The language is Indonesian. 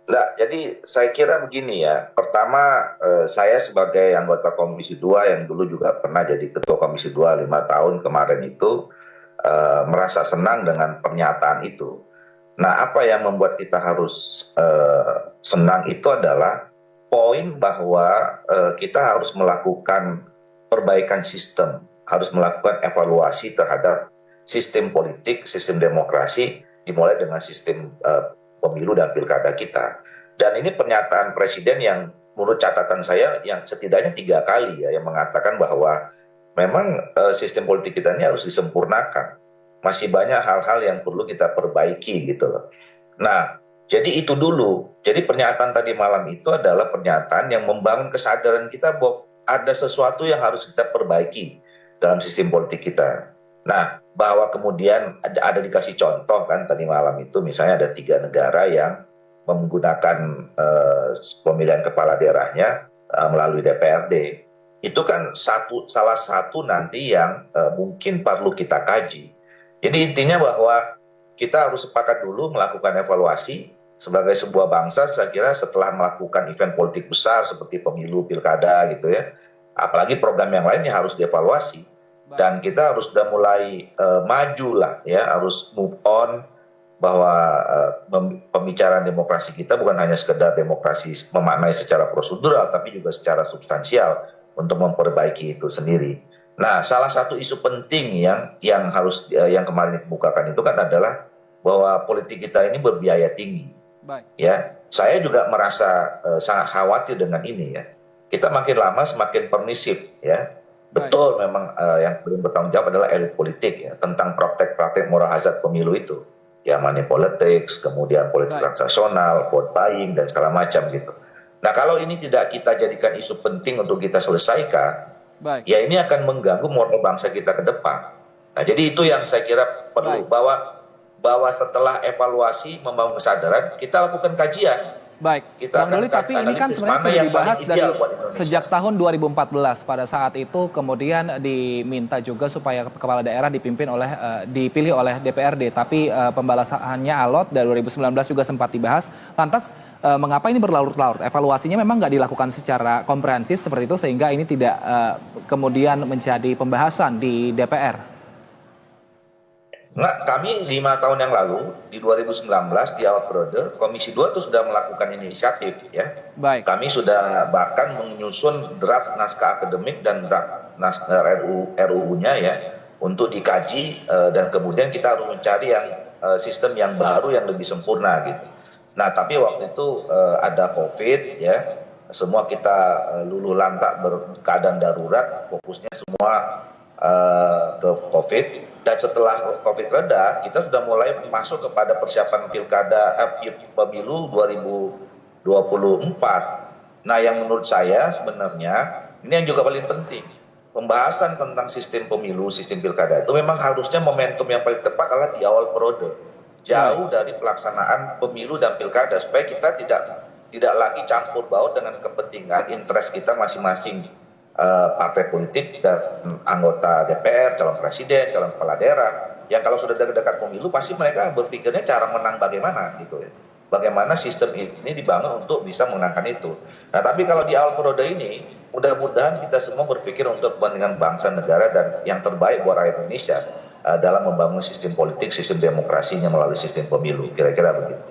Nah, jadi saya kira begini ya. Pertama, saya sebagai anggota Komisi 2 yang dulu juga pernah jadi Ketua Komisi 2 5 tahun kemarin itu, merasa senang dengan pernyataan itu. Nah, apa yang membuat kita harus senang itu adalah poin bahwa kita harus melakukan perbaikan sistem, harus melakukan evaluasi terhadap sistem politik, sistem demokrasi, dimulai dengan sistem pemilu dan pilkada kita. Dan ini pernyataan Presiden yang menurut catatan saya yang setidaknya 3 kali ya, yang mengatakan bahwa memang sistem politik kita ini harus disempurnakan. Masih banyak hal-hal yang perlu kita perbaiki gitu loh. Nah, jadi itu dulu. Jadi pernyataan tadi malam itu adalah pernyataan yang membangun kesadaran kita bahwa ada sesuatu yang harus kita perbaiki dalam sistem politik kita. Nah, bahwa kemudian ada dikasih contoh kan tadi malam itu, misalnya ada 3 negara yang menggunakan pemilihan kepala daerahnya melalui DPRD. Itu kan salah satu nanti yang mungkin perlu kita kaji. Jadi intinya bahwa kita harus sepakat dulu melakukan evaluasi sebagai sebuah bangsa. Saya kira setelah melakukan event politik besar seperti pemilu, pilkada gitu ya, apalagi program yang lainnya harus dievaluasi. Dan kita harus sudah mulai maju lah ya, harus move on bahwa pembicaraan demokrasi kita bukan hanya sekedar demokrasi memaknai secara prosedural, tapi juga secara substansial untuk memperbaiki itu sendiri. Nah, salah satu isu penting yang kemarin dikemukakan itu kan adalah bahwa politik kita ini berbiaya tinggi. Baik. Ya, saya juga merasa sangat khawatir dengan ini ya. Kita makin lama semakin permisif ya. Betul. Memang yang paling bertanggung jawab adalah elit politik ya, tentang praktek-praktek moral hazard pemilu itu. Ya, money politics, kemudian politik transaksional, vote buying dan segala macam gitu. Nah, kalau ini tidak kita jadikan isu penting untuk kita selesaikan, ya ini akan mengganggu moral bangsa kita ke depan. Nah, jadi itu yang saya kira perlu, bahwa setelah evaluasi membangun kesadaran, kita lakukan kajian. Baik, Bang Doli, tapi ini kan sebenarnya sudah dibahas dari sejak tahun 2014. Pada saat itu kemudian diminta juga supaya kepala daerah dipilih oleh DPRD. Tapi pembalasannya alot, dari 2019 juga sempat dibahas. Lantas mengapa ini berlarut-larut? Evaluasinya memang nggak dilakukan secara komprehensif seperti itu, sehingga ini tidak kemudian menjadi pembahasan di DPR. Enggak, kami 5 tahun yang lalu di 2019 di awal periode Komisi 2 itu sudah melakukan inisiatif ya. Baik. Kami sudah bahkan menyusun draft naskah akademik dan draft naskah RUU-nya ya untuk dikaji, dan kemudian kita harus mencari sistem yang baru yang lebih sempurna gitu. Nah, tapi waktu itu ada COVID ya. Semua kita luluh lantak berkeadaan darurat, fokusnya semua ke COVID. Dan setelah COVID reda, kita sudah mulai masuk kepada persiapan pemilu 2024. Nah, yang menurut saya sebenarnya ini yang juga paling penting. Pembahasan tentang sistem pemilu, sistem pilkada itu memang harusnya momentum yang paling tepat adalah di awal periode. Jauh dari pelaksanaan pemilu dan pilkada, supaya kita tidak lagi campur baur dengan kepentingan interest kita masing-masing. Partai politik dan anggota DPR, calon presiden, calon kepala daerah, yang kalau sudah dekat pemilu pasti mereka berpikirnya cara menang bagaimana gitu ya. Bagaimana sistem ini dibangun untuk bisa menangkan itu. Nah, tapi kalau di awal periode ini, mudah-mudahan kita semua berpikir untuk kepentingan bangsa negara dan yang terbaik buat rakyat Indonesia dalam membangun sistem politik, sistem demokrasinya melalui sistem pemilu. Kira-kira begitu.